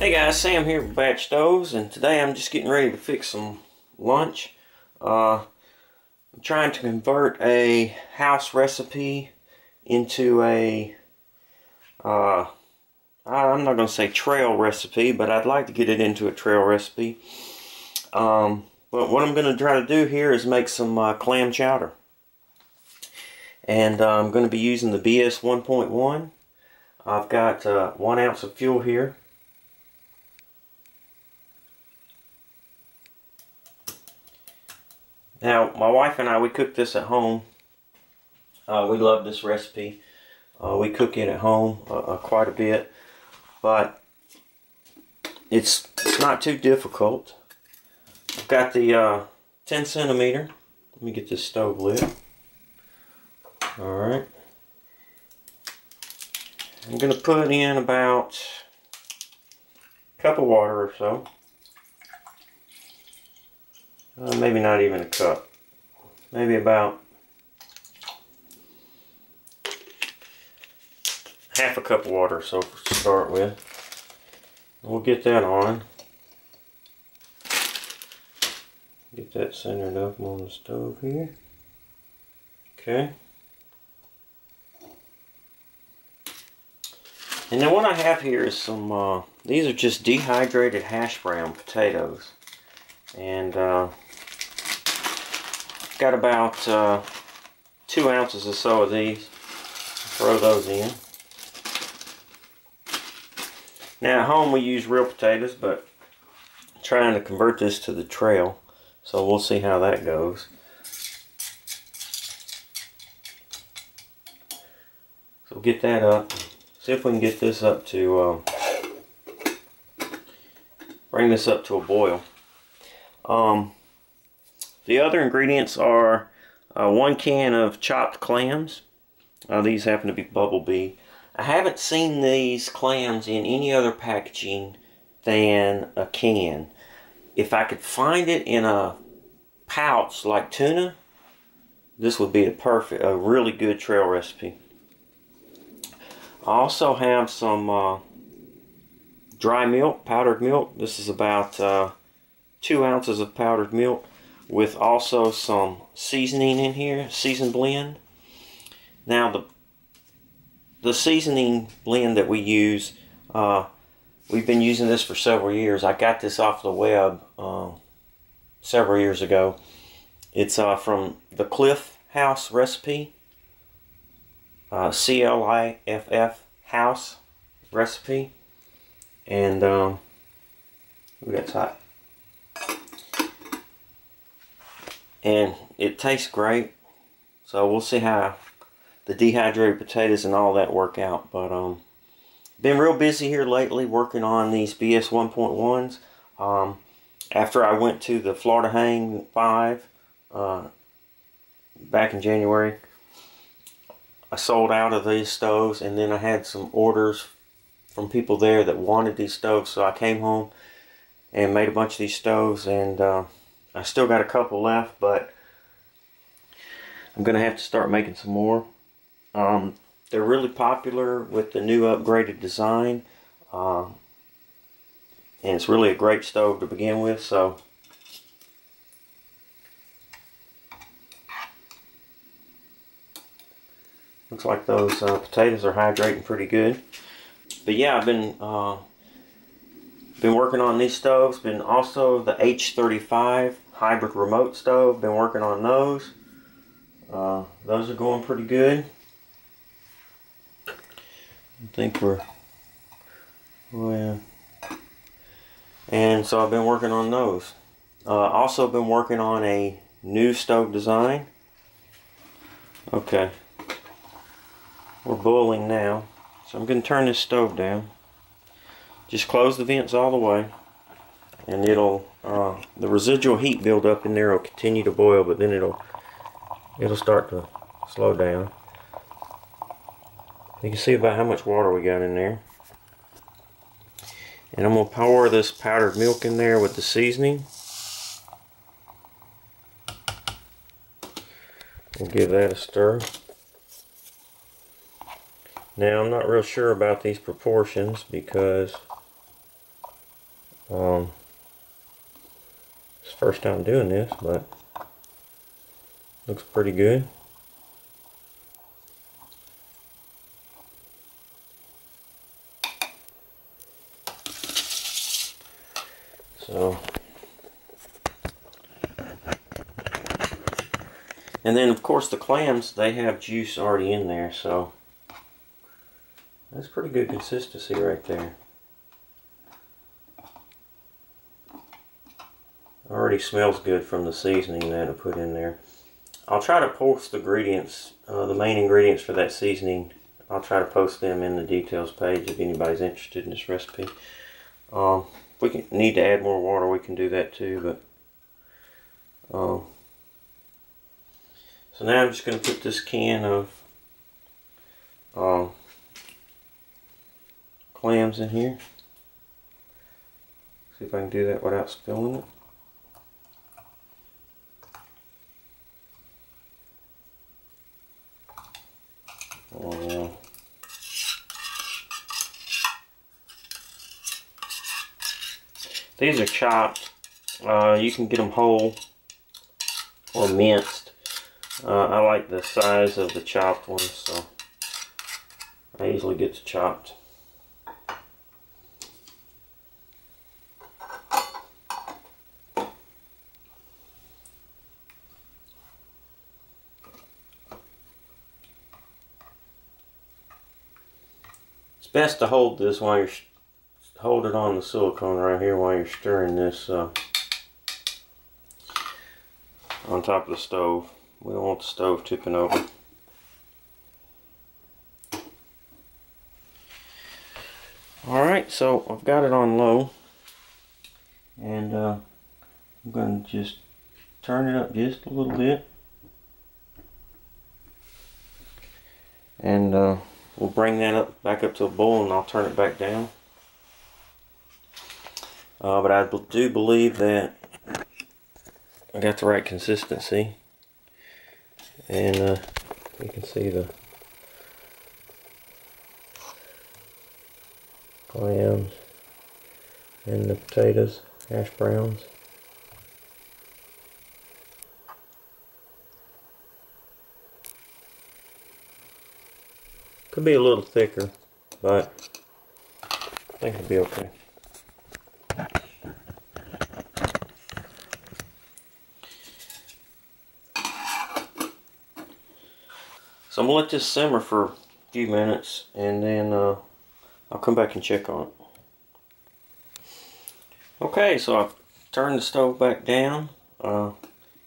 Hey guys, Sam here with Batch Stoves, and today I'm just getting ready to fix some lunch. I'm trying to convert a house recipe into a, I'm not going to say trail recipe, but I'd like to get it into a trail recipe. But what I'm going to try to do here is make some clam chowder. And I'm going to be using the BS 1.1. I've got 1 ounce of fuel here. Now, my wife and I, we cook this at home. We love this recipe. We cook it at home quite a bit, but it's not too difficult. I've got the 10 centimeter. Let me get this stove lit. Alright. I'm going to put in about a cup of water or so. Maybe not even a cup. Maybe about half a cup of water or so to start with. We'll get that on. Get that centered up on the stove here. Okay. And then what I have here is some, these are just dehydrated hash brown potatoes. And got about 2 ounces or so of these. Throw those in. Now at home we use real potatoes, but I'm trying to convert this to the trail, so we'll see how that goes. So get that up. See if we can get this up to bring this up to a boil. The other ingredients are 1 can of chopped clams. These happen to be Bubble Bee. I haven't seen these clams in any other packaging than a can. If I could find it in a pouch like tuna, this would be a really good trail recipe. I also have some dry milk, powdered milk. This is about 2 ounces of powdered milk, with also some seasoning in here, seasoned blend. Now the seasoning blend that we use, we've been using this for several years. I got this off the web several years ago. It's from the Cliff House recipe, C-L-I-F-F House recipe, and that's hot. And it tastes great, so we'll see how the dehydrated potatoes and all that work out. But been real busy here lately working on these BS 1.1s. After I went to the Florida Hang 5 back in January, I sold out of these stoves, and then I had some orders from people there that wanted these stoves, so I came home and made a bunch of these stoves, and I still got a couple left, but I'm going to have to start making some more. They're really popular with the new upgraded design, and it's really a great stove to begin with. So looks like those potatoes are hydrating pretty good. But yeah, I've been working on these stoves. Been also the H35 hybrid remote stove. Been working on those. Those are going pretty good. I think and so I've been working on those. Also been working on a new stove design. Okay, we're boiling now, so I'm going to turn this stove down. Just close the vents all the way, and it'll the residual heat build up in there will continue to boil, but then it'll start to slow down. You can see about how much water we got in there. And I'm going to pour this powdered milk in there with the seasoning. We'll give that a stir. Now I'm not real sure about these proportions because It's the first time doing this, but looks pretty good. So, and then of course the clams, they have juice already in there, so that's pretty good consistency right there. Already smells good from the seasoning that I put in there. I'll try to post the ingredients, the main ingredients for that seasoning. I'll try to post them in the details page if anybody's interested in this recipe. If we need to add more water, we can do that too. But so now I'm just going to put this can of clams in here. See if I can do that without spilling it. These are chopped. You can get them whole or minced. I like the size of the chopped ones, so I usually get the chopped. It's best to hold this while you're hold it on the silicone right here while you're stirring this on top of the stove. We don't want the stove tipping over. Alright, so I've got it on low, and I'm going to just turn it up just a little bit, and we'll bring that up back up to a boil, and I'll turn it back down. But I do believe that I got the right consistency, and you can see the clams and the potatoes, hash browns. Could be a little thicker, but I think it'll be okay. So I'm going to let this simmer for a few minutes, and then I'll come back and check on it. Okay, so I've turned the stove back down,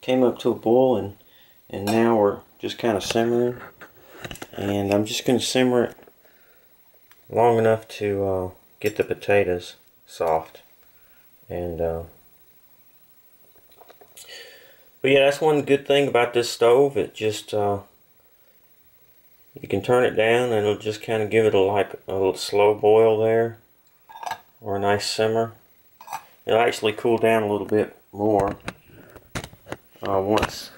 came up to a boil, and now we're just kind of simmering. And I'm just going to simmer it long enough to get the potatoes soft. And but yeah, that's one good thing about this stove. It just you can turn it down, and it'll just kind of give it a little slow boil there, or a nice simmer. It'll actually cool down a little bit more once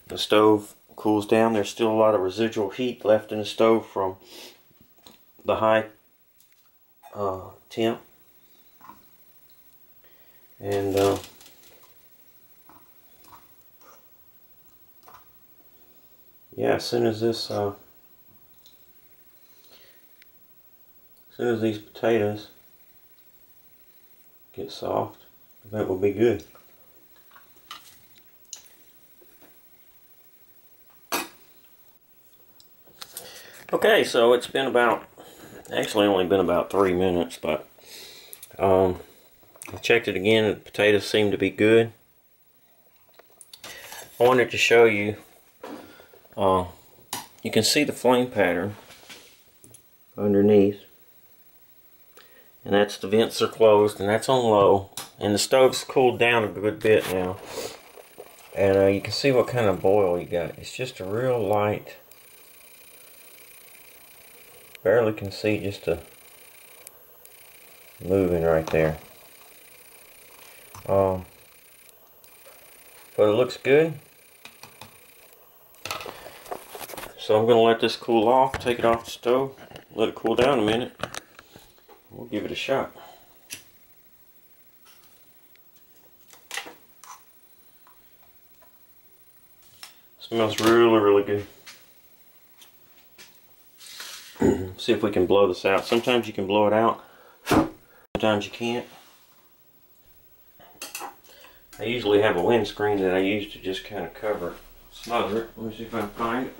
the stove cools down. There's still a lot of residual heat left in the stove from the high temp, and yeah, as soon as these potatoes get soft, that will be good. Okay, so it's been actually only been about 3 minutes, but I checked it again, and the potatoes seem to be good. I wanted to show you, you can see the flame pattern underneath, and that's the vents are closed, and that's on low, and the stove's cooled down a good bit now, and you can see what kind of boil you got. It's just a real light, barely can see just a moving right there. But it looks good. So I'm going to let this cool off, take it off the stove, let it cool down a minute. We'll give it a shot. Smells really, really good. See if we can blow this out. Sometimes you can blow it out, sometimes you can't. I usually have a windscreen that I use to just kind of cover, smother it. Let me see if I can find it.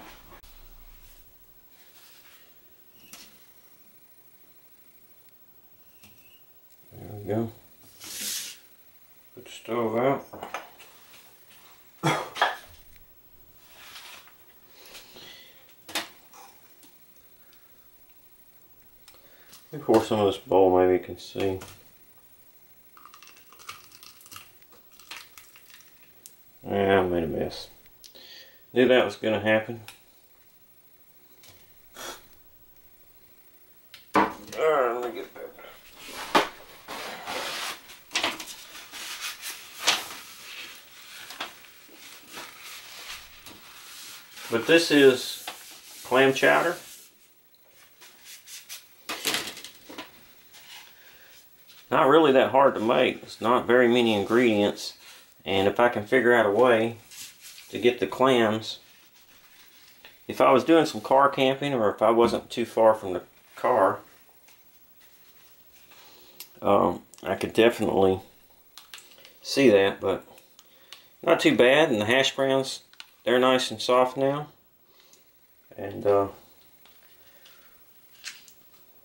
There we go. Put the stove out. Let me pour some of this bowl, maybe you can see. Yeah, I made a mess. Knew that was going to happen. Alright, let me get that. But this is clam chowder. Not really that hard to make. It's not very many ingredients. And if I can figure out a way to get the clams, if I was doing some car camping or if I wasn't too far from the car, I could definitely see that, but not too bad. And the hash browns, they're nice and soft now. And if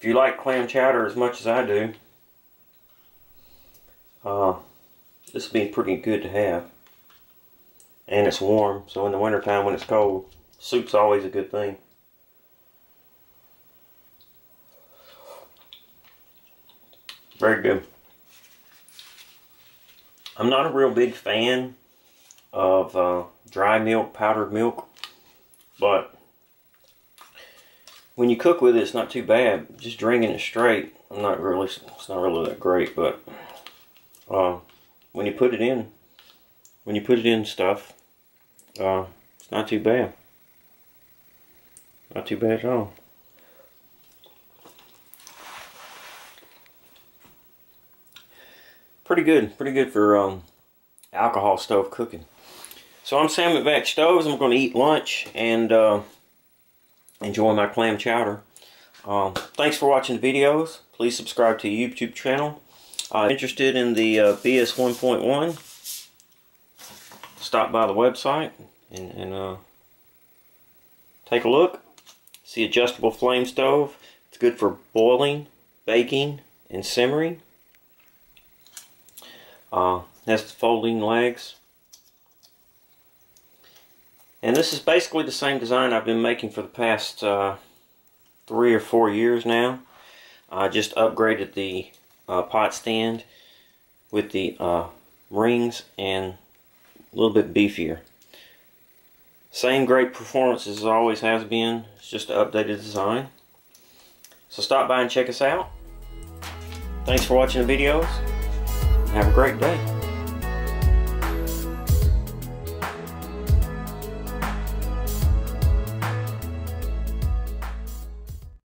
you like clam chowder as much as I do, this will be pretty good to have. And it's warm, so in the wintertime when it's cold, soup's always a good thing. Very good. I'm not a real big fan of dry milk, powdered milk, but when you cook with it, it's not too bad. Just drinking it straight, it's not really that great, but when you put it in stuff, it's not too bad. Not too bad at all. Pretty good for alcohol stove cooking. So I'm Sam at BatchStovez. I'm going to eat lunch and enjoy my clam chowder. Thanks for watching the videos. Please subscribe to the YouTube channel. Interested in the BS 1.1, stop by the website and take a look. It's the adjustable flame stove. It's good for boiling, baking, and simmering. Has the folding legs. And this is basically the same design I've been making for the past 3 or 4 years now. I just upgraded the pot stand with the rings and a little bit beefier. Same great performance as it always has been. It's just an updated design. So stop by and check us out. Thanks for watching the videos. Have a great day.